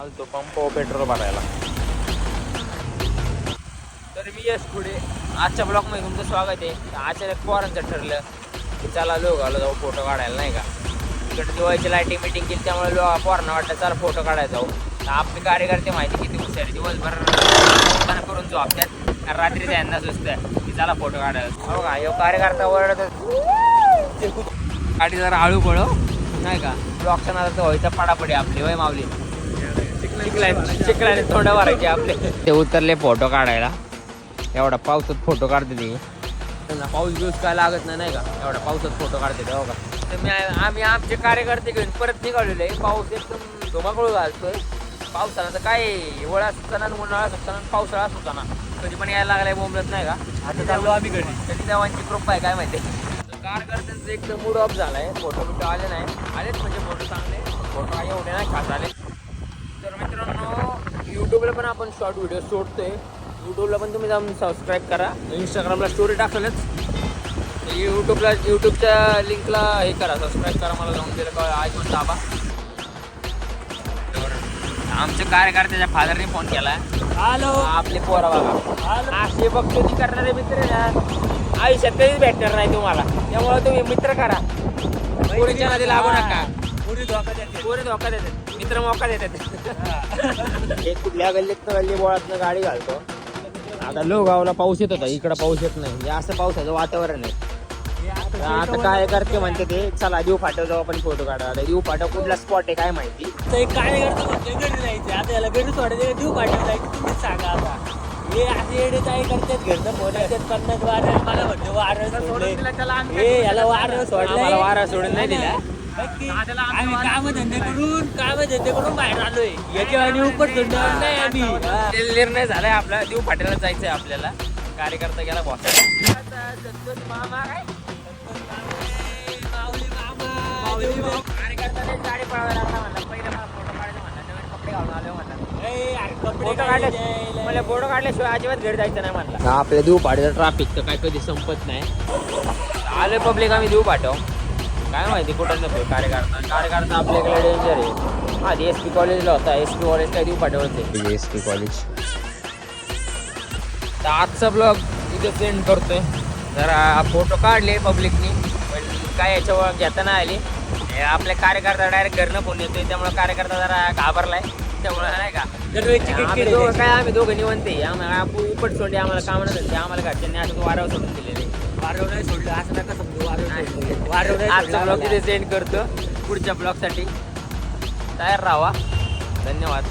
आलतो pump petrol भरायला. तर मी यश पुढे आजच्या ब्लॉगमध्ये तुमचं स्वागत आहे. अचानक पोरांचं ठरलं की चला लोगावला जाऊ फोटो काढायला, नाही का. इकडे दिवाळीची लाईटिंग मिटिंग केली त्यामुळे पोरांना वाटलं चला फोटो काढायला जाऊ. तर आपले कार्यकर्ते माहिती किती हुशार, दिवसभर करून जाऊ आपल्यात रात्री त्यांना सुचतं की चला फोटो काढायला. हो का, यो कार्यकर्ता ओरडत गाडी जरा आळू पळो, नाही का. ब्लॉकच्या नादात व्हायचा पडापडी आपली वय मावली चिकलाने तोंड भरायचे आपले. ते उतरले फोटो काढायला. एवढा पावसात फोटो काढते ते. त्यांना पाऊस बिऊस काय लागत नाही का. एवढा पावसात फोटो काढते ते. हो का. तर आम्ही आमचे कार्यकर्ते घेऊन परत निघालेलो आहे. पाऊस एकदम धुमाकूळ घालतोय. पावसाला तर काय हिवाळा सुटताना, उन्हाळा सुटताना, पावसाळा सुटताना कधी पण यायला लागलाय बोंबलत, नाही का. आता चाललो आम्ही घरी. कधी देवांची कृपा आहे काय माहिती. कार्यकर्त्यांचं एकदम मूड ऑफ झालाय. फोटो बिटो आले नाही. आलेच म्हणजे फोटो चांगले, फोटो काही एवढे नाही खास आले. तर मित्रांनो, यूट्यूबला पण आपण शॉर्ट व्हिडिओ सोडतोय. यूट्यूबला पण तुम्ही जाऊन सबस्क्राईब करा. इंस्टाग्रामला स्टोरी टाकलंच. यूट्यूबच्या लिंकला हे करा, सबस्क्राईब करा. मला जाऊन दिलं का आज पण दाबा. आमच्या कार्यकर्त्याच्या फादरने फोन केला. हॅलो, आपले पोरा बघा असे बघतो करणारे मित्र आयुष्यात कधीच भेटणार नाही तुम्हाला. त्यामुळे तुम्ही मित्र करा. पोरीच्या नादी लागू नका. पोरी धोका देतात, मित्र मोका देतात. एक कुठल्या गल्लीत गल्ली बोळातनं गाडी घालतो. आता लोगावला पाऊस येत होता, इकडं पाऊस येत नाही. हे असं पावसाचं वातावरण आहे. आता काय करते म्हणते ते चला देऊ फाट्यावर जाऊ आपण फोटो काढायला. देऊ फाटा कुठला स्पॉट आहे काय माहिती. काय करतो म्हणजे घरी जायचं. आता याला घरी सोडायचं, देऊ पाठवून जायचं. तुम्हीच सांगा आता. हे असे येडे काय करतात, घरचं बोलायचं 50 वारं. मला म्हणतो वारं सोडले, हे याला वारं सोडलं. मला वारा सोडून नाही दिला. आम्ही कामधंदे करून बाहेर आलोय. याच्या आणि उपर धंद्यावर नाही आम्ही. निर्णय झालाय आपला, देऊ फाट्याला जायचंय आपल्याला. कार्यकर्ता गेला बॉस. मामा काय कार्यकर्ता गाडी पळायला लागला म्हणला. पहिलं मला फोटो काढायचं म्हणला, नवीन कपडे घालून आले म्हणला. फोटो काढले मला, फोटो काढल्याशिवाय अजिबात घरी जायचं नाही म्हणला. आपल्या देऊ पाठीचं ट्रॅफिक तर काय कधी संपत नाही. आले पब्लिक आम्ही देऊ पाठव. काय माहिती कुठं नसतो कार्यकर्ता आपल्याकडे डेंजर आहे. आधी एस पी कॉलेजला होता. एस पी कॉलेज काय देऊ पाठवते. S P college. तर आजचा ब्लॉग इथे सेंड करतोय. जरा फोटो काढले पब्लिकनी, पण काय याच्यावर घेता नाही आली. आपल्या कार्यकर्ता डायरेक्ट घरनं फोन येतोय. त्यामुळे कार्यकर्ता जरा घाबरलाय. त्यामुळे नाही का आम्ही दोघं निवंते. आम्हाला उपट सोडली, आम्हाला काम नसेल. आम्हाला घरच्यांनी असं वारावर सोडून दिलेले. वारव नाही सोडलं असं नका समजू. वारव आजचा ब्लॉग तिथे सेंड करतो. पुढच्या ब्लॉगसाठी तयार राहा. धन्यवाद.